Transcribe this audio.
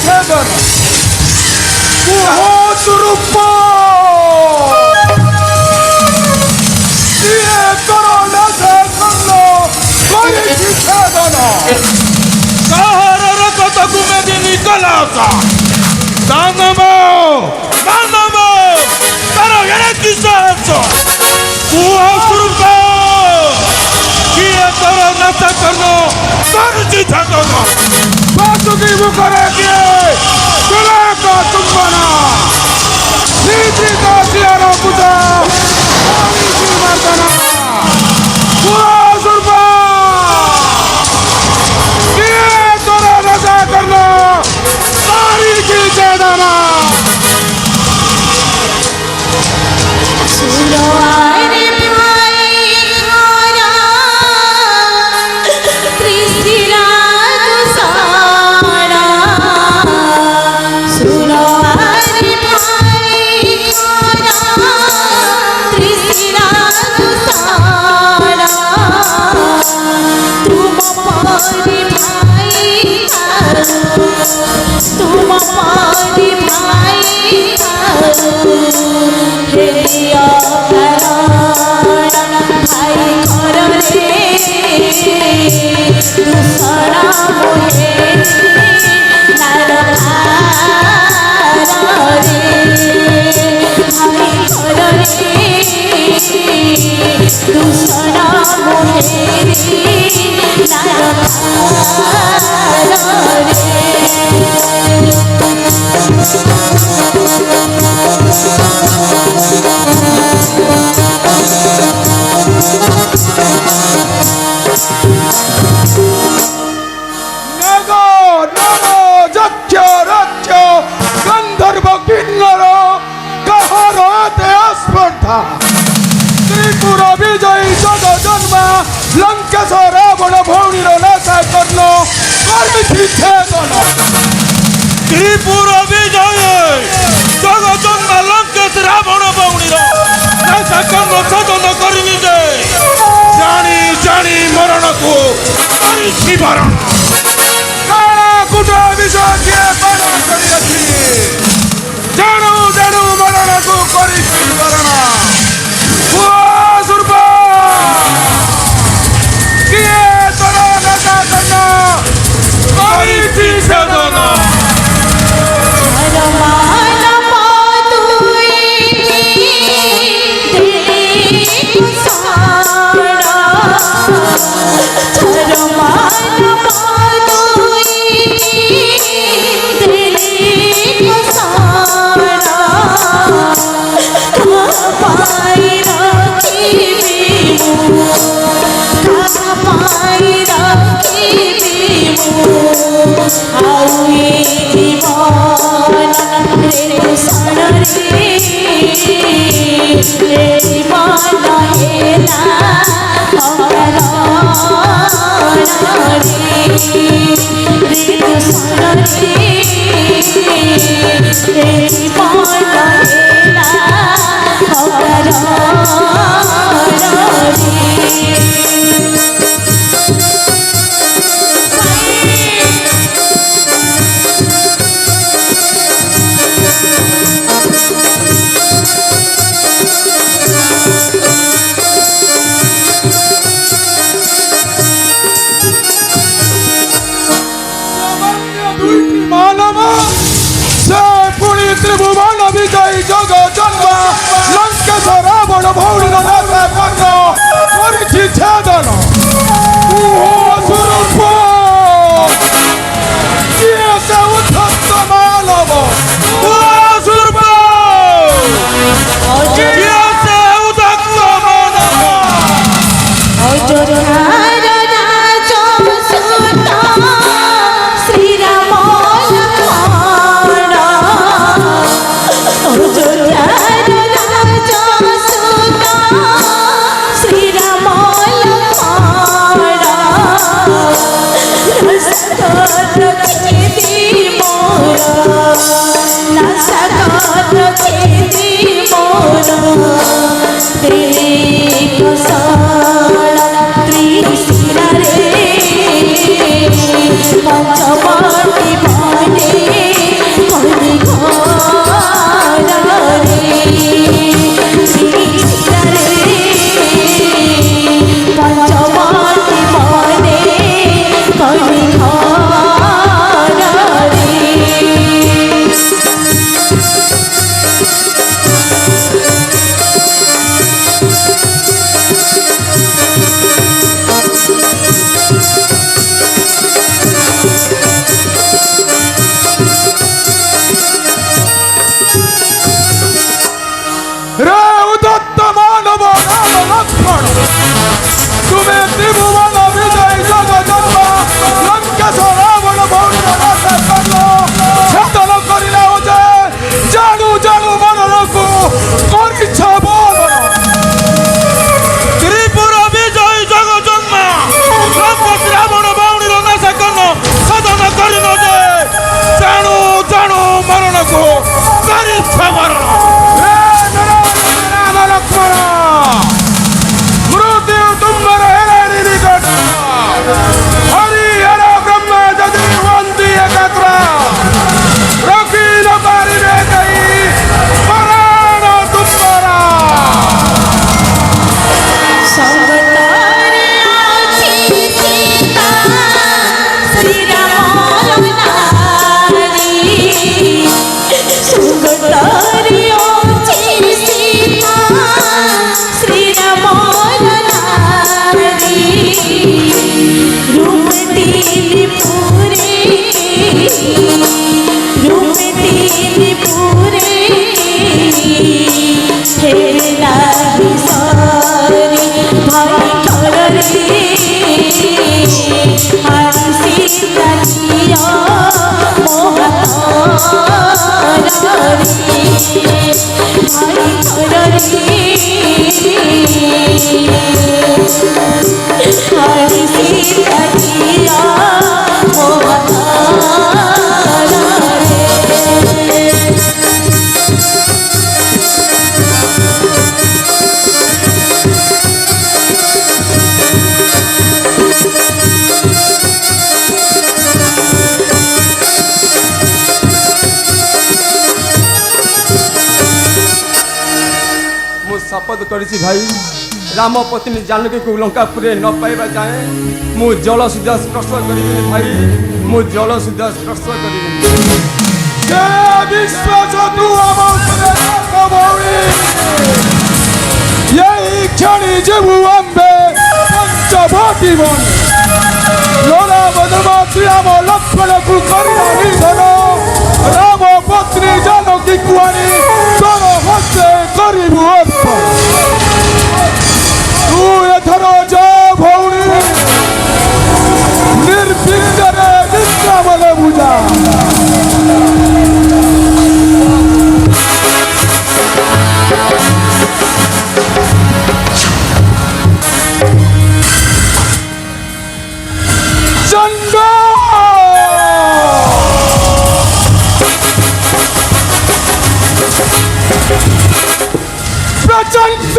छेदन स्वरूप छेदन कहार रक्त गुमे दिनी कलासा दानवो दानवो तारो एड़े किसाच स्वरूप किए तोरो नशा करनो करजी छातन बासुकी मुखरे किए तुला का तुम्बना नीति का सियारो पूजा नीति मर्दना स्वरूप किए तोरो नशा करनो सारी की चेतना त्रिपुर विजयी जग जन्म लंकेश्वर रावण भौणीर नाशा करनो करमिथि छेदन त्रिपुर विजयी जग जन्म लंकेश्वर रावण भौणीर नाशा करनो छेदन करमि जे जानी जानी मरण को करिछि वरण काला कुटा विजय के बरण करिछि जानू जानू मरण को करिछि वरण त्रिभुवन विजयी जग जन्म लंकेश्वर रावण भौणीर नाशा करनो करिछि छेदन स्वरूप किए से उद्धत मानव स्वरूप किए से उद्धत मानव श्री राम शपथ करिछि भाई राम पत्नी जानकी को लंकापुरे न पाइबा जाए मु जल सुधा स्पर्श करिबिनि भाई मु जल सुधा स्पर्श करिबिनि के विश्वास तू अमोरे भौणी यही क्षणी जीवु अम्बे पंचवटी मन लोला बदमा श्रीराम लक्ष्मण को करिला निधन राम पत्नी जानकी कुआनी तोर हस्ते करिबु अर्पण तू एथर जा भौणी निर्विघ्ନରେ निद्रा बले बुझा प्रचंड